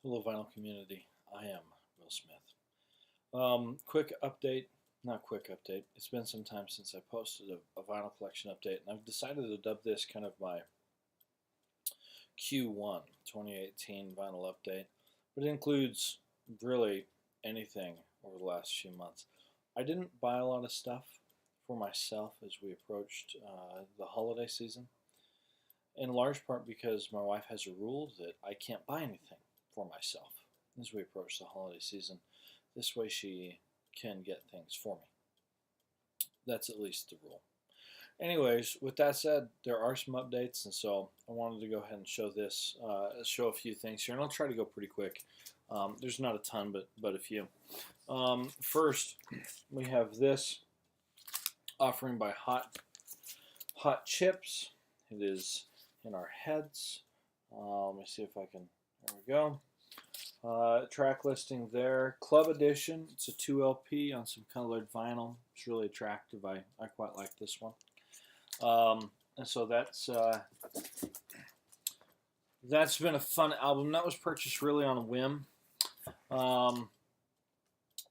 Hello, vinyl community. I am Will Smith. Quick update, not quick update. It's been some time since I posted a vinyl collection update, and I've decided to dub this kind of my Q1 2018 vinyl update. But it includes really anything over the last few months. I didn't buy a lot of stuff for myself as we approached the holiday season, in large part because my wife has a rule that I can't buy anything for myself as we approach the holiday season. This way she can get things for me. That's at least the rule. Anyways, with that said, there are some updates, and so I wanted to go ahead and show this, show a few things here, and I'll try to go pretty quick. There's not a ton, but a few. First, we have this offering by Hot Chips. It is in our heads. Let me see if I can. There we go. Track listing there. Club edition. It's a 2 LP on some colored vinyl. It's really attractive. I quite like this one. And so that's been a fun album. That was purchased really on a whim,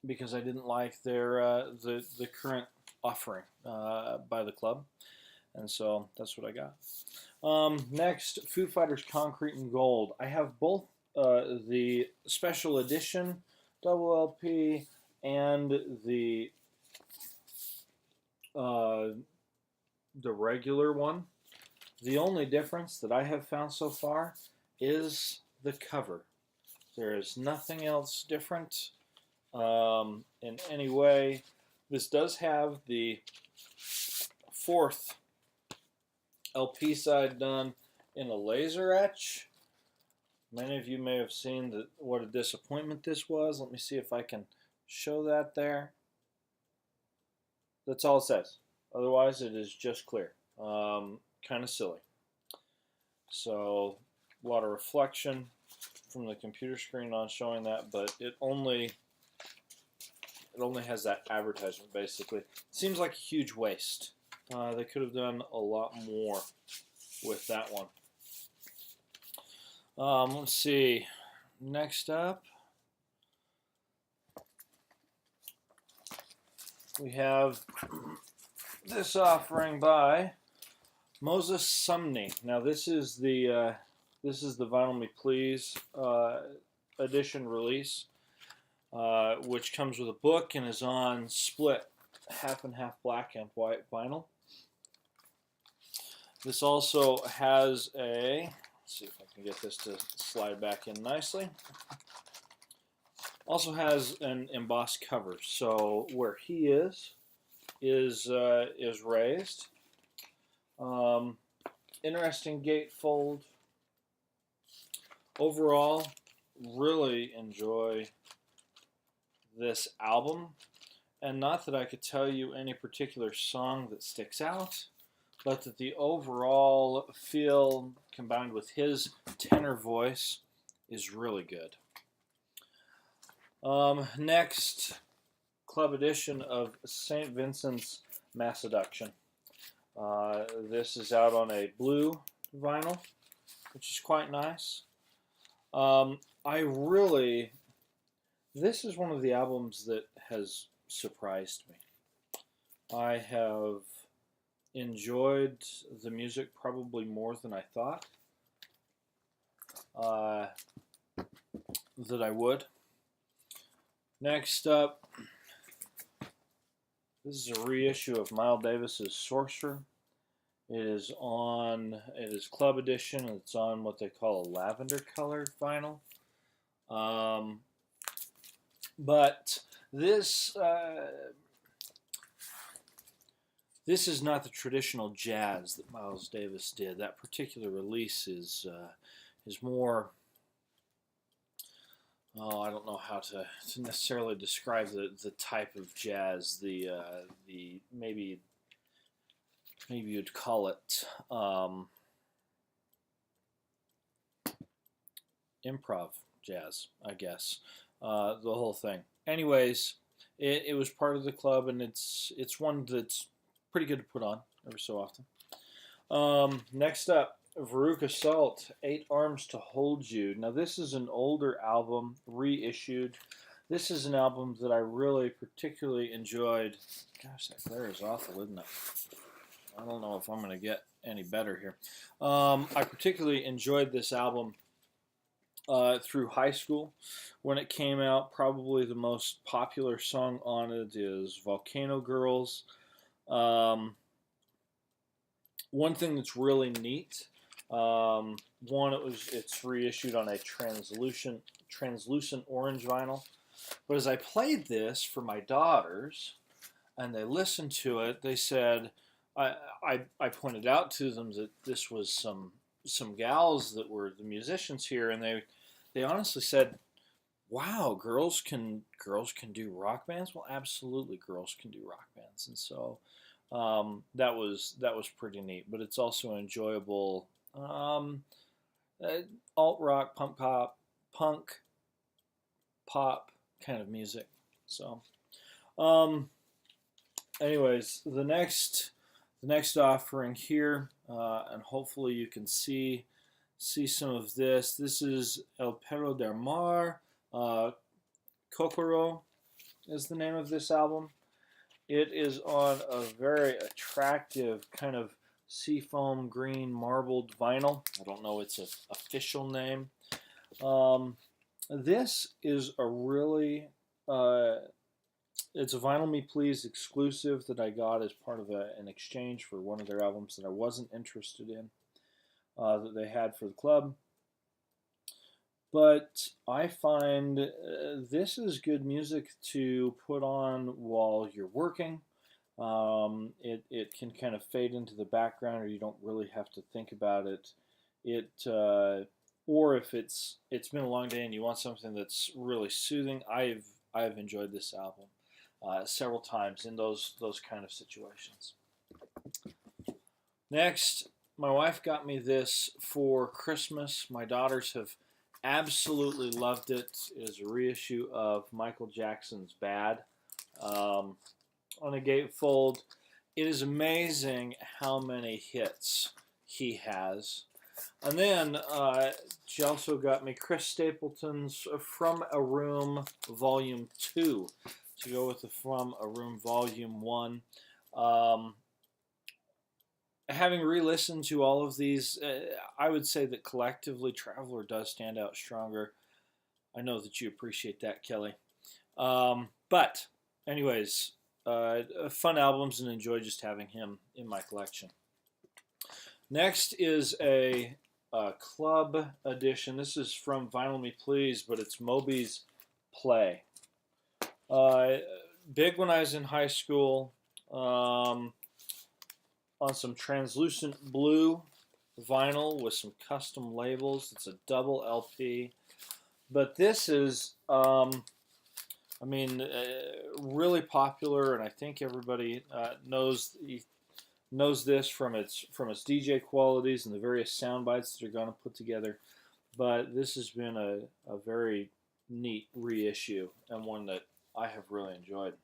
because I didn't like their the current offering by the club, and so that's what I got. Next, Foo Fighters Concrete and Gold. I have both the special edition double LP and the regular one. The only difference that I have found so far is the cover. There is nothing else different in any way. This does have the fourth LP side done in a laser etch. Many of you may have seen what a disappointment this was. Let me see if I can show that there. That's all it says. Otherwise, it is just clear. Kind of silly. So, a lot of reflection from the computer screen on showing that, but it only has that advertisement, basically. It seems like a huge waste. They could have done a lot more with that one. Let's see. Next up, we have this offering by Moses Sumney. Now this is the Vinyl Me Please edition release, which comes with a book and is on split half and half black and white vinyl. This also has a, let's see if I can get this to slide back in nicely. Also has an embossed cover, so where he is raised. Interesting gatefold. Overall, really enjoy this album, and not that I could tell you any particular song that sticks out, but that the overall feel combined with his tenor voice is really good. Next, club edition of St. Vincent's Mass Seduction. This is out on a blue vinyl, which is quite nice. This is one of the albums that has surprised me. I have enjoyed the music probably more than I thought that I would. Next up, this is a reissue of Miles Davis's Sorcerer. It is club edition, and it's on what they call a lavender colored vinyl. But this is not the traditional jazz that Miles Davis did. That particular release is more, I don't know how to necessarily describe the type of jazz. The maybe you'd call it improv jazz, I guess. The whole thing. Anyways, it was part of the club, and it's one that's pretty good to put on every so often. Next up, Veruca Salt, Eight Arms to Hold You. Now, this is an older album, reissued. This is an album that I really particularly enjoyed. Gosh, that glare is awful, isn't it? I don't know if I'm going to get any better here. I particularly enjoyed this album through high school. When it came out, probably the most popular song on it is Volcano Girls. One thing that's really neat, one, it's reissued on a translucent orange vinyl. But as I played this for my daughters, and they listened to it, they said, I pointed out to them that this was some gals that were the musicians here, and they honestly said, "Wow, girls can do rock bands." Well, absolutely, girls can do rock bands, and so that was pretty neat. But it's also enjoyable alt rock, punk pop kind of music. So, anyways, the next offering here, and hopefully you can see some of this. This is El Perro de Mahr Kokoro is the name of this album. It is on a very attractive kind of seafoam green marbled vinyl. I don't know its official name. This is a really, it's a Vinyl Me Please exclusive that I got as part of an exchange for one of their albums that I wasn't interested in, that they had for the club. But I find this is good music to put on while you're working. It can kind of fade into the background, or you don't really have to think about it. Or if it's been a long day and you want something that's really soothing, I've enjoyed this album several times in those kind of situations. Next, my wife got me this for Christmas. My daughters have absolutely loved it. It is a reissue of Michael Jackson's Bad on a gatefold. It is amazing how many hits he has. And then she also got me Chris Stapleton's From a Room Volume 2 to go with the From a Room Volume 1. Having re-listened to all of these, I would say that collectively Traveler does stand out stronger. that you appreciate that, Kelly. But anyways, fun albums, and enjoy just having him in my collection. Next is a club edition. This is from Vinyl Me Please, but it's Moby's Play. Big when I was in high school, on some translucent blue vinyl with some custom labels. It's a double LP. But this is, really popular, and I think everybody knows this from its DJ qualities and the various sound bites that are going to put together. But this has been a very neat reissue, and one that I have really enjoyed.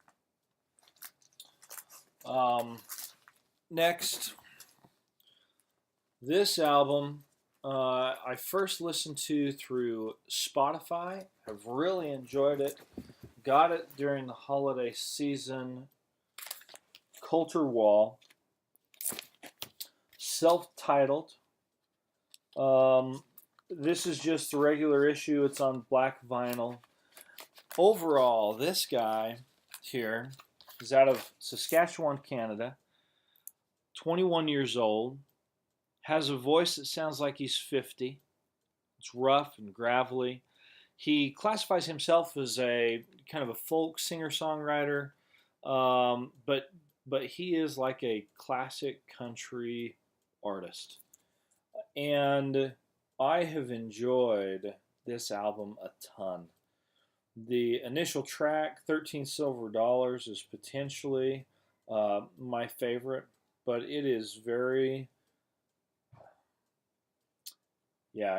Next, this album I first listened to through Spotify. I've really enjoyed it. Got it during the holiday season. Culturewall. Self-titled. This is just the regular issue. It's on black vinyl. Overall, this guy here is out of Saskatchewan, Canada. 21 years old. Has a voice that sounds like he's 50. It's rough and gravelly. He classifies himself as a kind of a folk singer-songwriter, but he is like a classic country artist. And I have enjoyed this album a ton. The initial track, 13 Silver Dollars, is potentially my favorite, but it is very...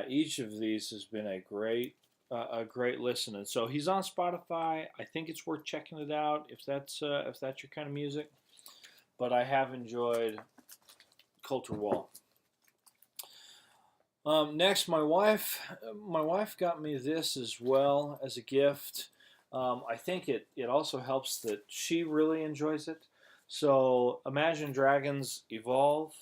each of these has been a great listen, and so he's on Spotify. I think it's worth checking it out if that's your kind of music. But I have enjoyed Culturewall. Next, my wife got me this as well as a gift. I think it also helps that she really enjoys it. So, Imagine Dragons Evolve.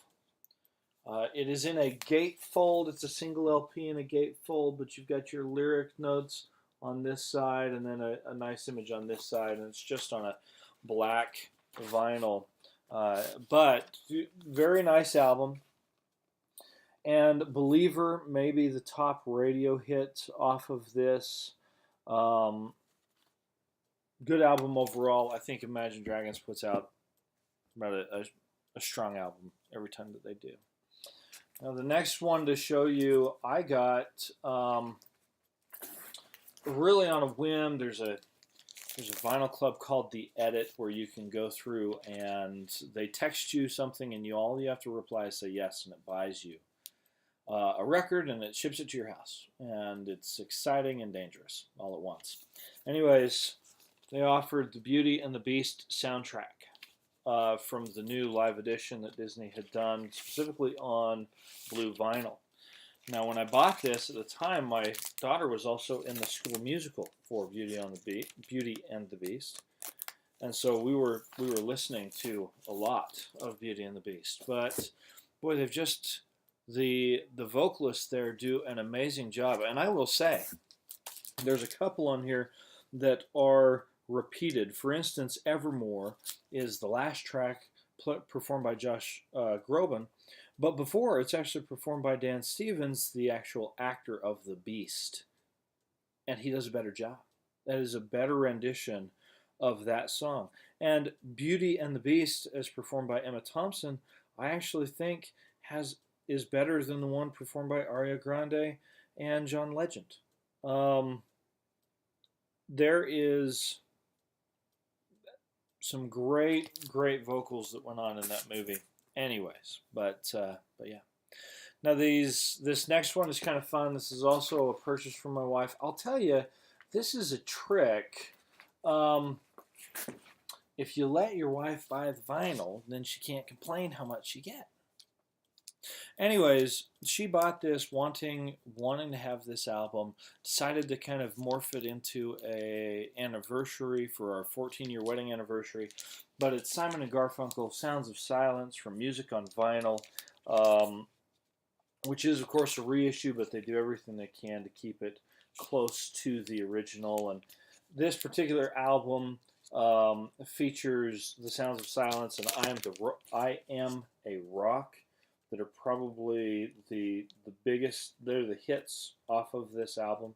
It is in a gatefold. It's a single LP in a gatefold, but you've got your lyric notes on this side and then a nice image on this side, and it's just on a black vinyl. But very nice album. And Believer, maybe the top radio hit off of this. Um, Good album overall. I think Imagine Dragons puts out about a strong album every time that they do. Now, the next one to show you, I got really on a whim. There's a vinyl club called The Edit where you can go through and they text you something and all you have to reply is say yes, and it buys you a record and it ships it to your house. And it's exciting and dangerous all at once. Anyways, they offered the Beauty and the Beast soundtrack from the new live edition that Disney had done specifically on blue vinyl. Now, when I bought this at the time, my daughter was also in the school musical for Beauty and the Beast, and so we were listening to a lot of Beauty and the Beast. But boy, they've just the vocalists there do an amazing job, and I will say, there's a couple on here that are repeated. For instance, Evermore is the last track performed by Josh Groban, but before it's actually performed by Dan Stevens, the actual actor of the Beast, and he does a better job. That is a better rendition of that song. And Beauty and the Beast, as performed by Emma Thompson, I actually think is better than the one performed by Ariana Grande and John Legend. There is some great vocals that went on in that movie. Anyways, but yeah. Now this next one is kind of fun. This is also a purchase from my wife. I'll tell you, this is a trick. If you let your wife buy the vinyl, then she can't complain how much you get. Anyways, she bought this wanting to have this album, decided to kind of morph it into a anniversary for our 14-year wedding anniversary, but it's Simon and Garfunkel, Sounds of Silence from Music on Vinyl, which is, of course, a reissue, but they do everything they can to keep it close to the original. And this particular album features The Sounds of Silence and I Am a Rock, that are probably the biggest. They're the hits off of this album,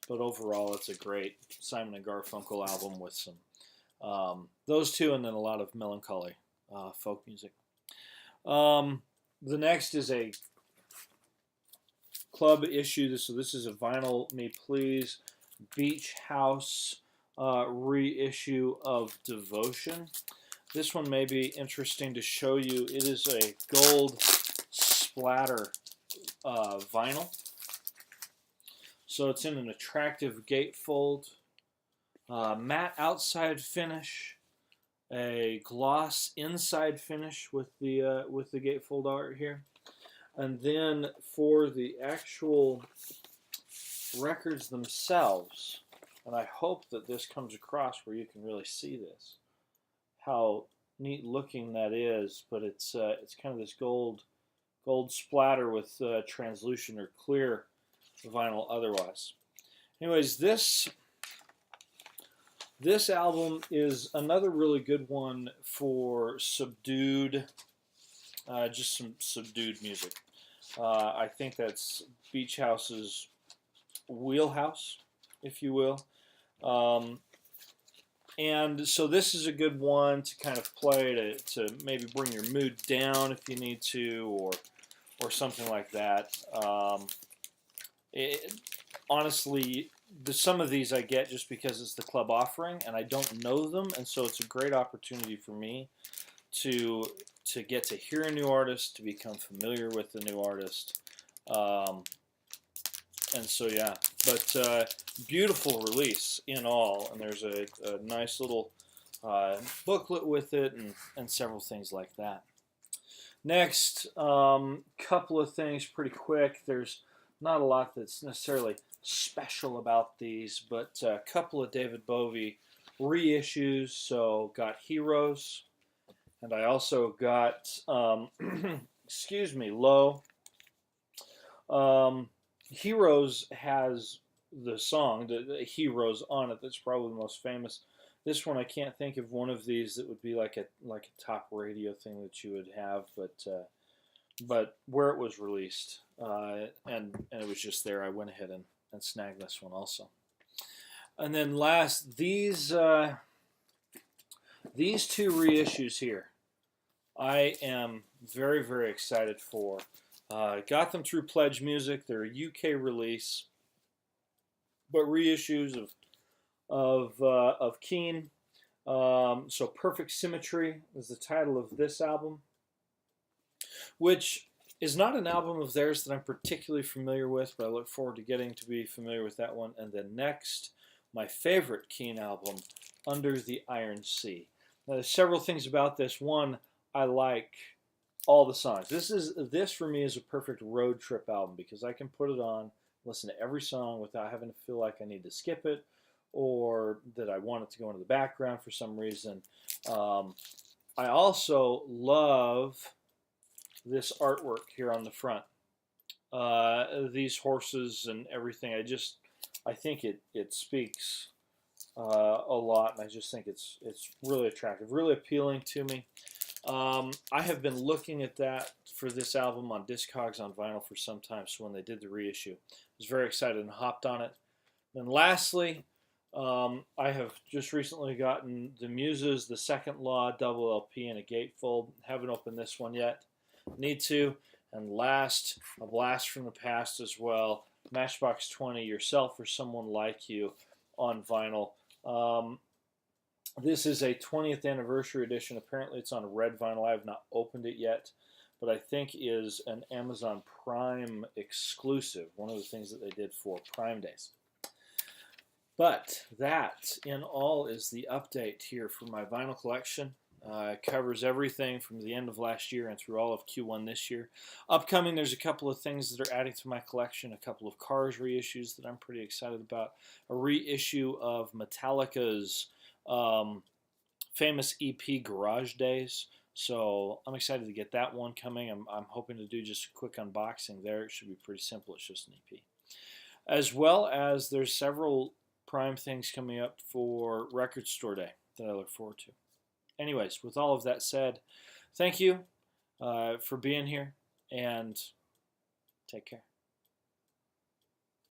but overall it's a great Simon and Garfunkel album with some those two, and then a lot of melancholy folk music. The next is a club issue. So this is a Vinyl Me Please Beach House reissue of Devotion. This one may be interesting to show you. It is a gold splatter vinyl. So it's in an attractive gatefold, matte outside finish, a gloss inside finish with the gatefold art here, and then for the actual records themselves, and I hope that this comes across where you can really see this, how neat looking that is. But it's kind of this gold splatter with translucent or clear vinyl otherwise. Anyways, this album is another really good one for subdued, just some subdued music. I think that's Beach House's wheelhouse, if you will. And so this is a good one to kind of play to maybe bring your mood down if you need to, or something like that. Honestly, some of these I get just because it's the club offering and I don't know them, and so it's a great opportunity for me to get to hear a new artist, to become familiar with the new artist. And so yeah, but beautiful release in all, and there's a nice little booklet with it and several things like that. Next, couple of things pretty quick. There's not a lot that's necessarily special about these, but a couple of David Bowie reissues. So got Heroes, and I also got, excuse me, Low. Heroes has the song, the Heroes on it. That's probably the most famous. This one, I can't think of one of these that would be like a top radio thing that you would have, but where it was released, and it was just there, I went ahead and snagged this one also. And then last, these two reissues here, I am very, very excited for. Got them through Pledge Music. They're a UK release, but reissues of Keane. So Perfect Symmetry is the title of this album, which is not an album of theirs that I'm particularly familiar with, but I look forward to getting to be familiar with that one. And then next, my favorite Keane album, Under the Iron Sea. Now, there's several things about this. One, I like all the songs. This for me is a perfect road trip album because I can put it on, listen to every song without having to feel like I need to skip it or that I want it to go into the background for some reason. I also love this artwork here on the front. These horses and everything. I think it speaks a lot, and I just think it's really attractive, really appealing to me. I have been looking at that for this album on Discogs on vinyl for some time, so when they did the reissue, I was very excited and hopped on it. Then lastly, I have just recently gotten the Muses, the Second Law double LP in a gatefold. Haven't opened this one yet. Need to. And last, a blast from the past as well, Matchbox 20, Yourself or Someone Like You on vinyl. This is a 20th anniversary edition. Apparently it's on red vinyl. I have not opened it yet, but I think is an Amazon Prime exclusive, one of the things that they did for Prime Days. But that, in all, is the update here for my vinyl collection. It covers everything from the end of last year and through all of Q1 this year. Upcoming, there's a couple of things that are adding to my collection, a couple of Cars reissues that I'm pretty excited about, a reissue of Metallica's famous EP Garage Days. So I'm excited to get that one coming. I'm hoping to do just a quick unboxing there. It should be pretty simple. It's just an EP. As well as there's several Prime things coming up for Record Store Day that I look forward to. Anyways, with all of that said, thank you for being here, and take care.